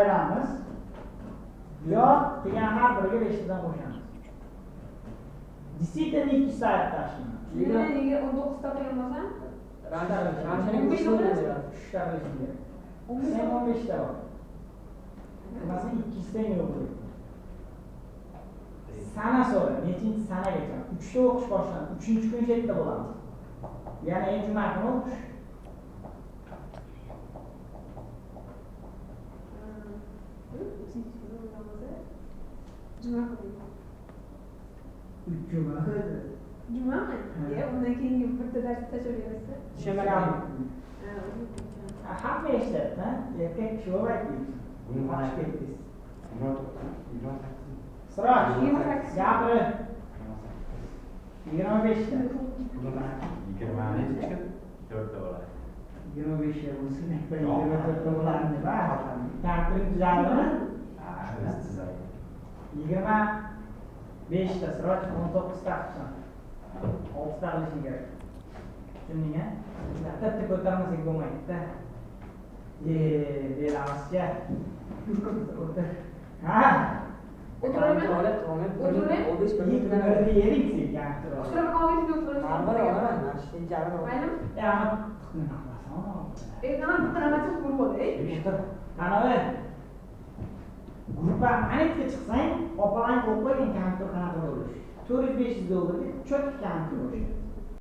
Ayıramiz. Buyoq degan har biriga 5 tadan qo'shamiz. Действительно 2 soat tashlaymiz. Nega 19 ta qo'ymasam? Ranchani 3 ta qilishim kerak. 15 ta bor. Mana 2 tadan yo'q. Sana so'ra, nechinchi sanagacha? 3 ta o'qish boshlanadi. 3-kun chetda bo'lamiz. Yana juma kuni o'qish. Juma kuni. Jumami? Undan keyin bitta dars tashlab berasiz. Tushunmaganman. Hamma eshitadi-da. Erkak kishi bo'lmaydi. Buni qarash ketdingiz. Siroj, gapir. 25 ta. 4 ta bo'ladi. 25 ta bo'lsa, 24 ta bo'ladimi? Tartib tuzaldimi? 25 ta Siroj, 19 ta qilsin. 6 ta qilishing kerak. Tushundingmi? Bitta ko'tarmasak bo'lmaydi-da. Belamizcha. O'tir. Ha? O'tiraman. O'tirib yering sen gapni. O'tiraman, qolishni o'tiraman. Mayli? Nima bitiramasin bo'ladi. Qanaqa? Gruppa anetga chiqsang, opang qo'ygan kompyuter qanaqa bo'lish? $400-500 cho'tki kompyuter bo'lish.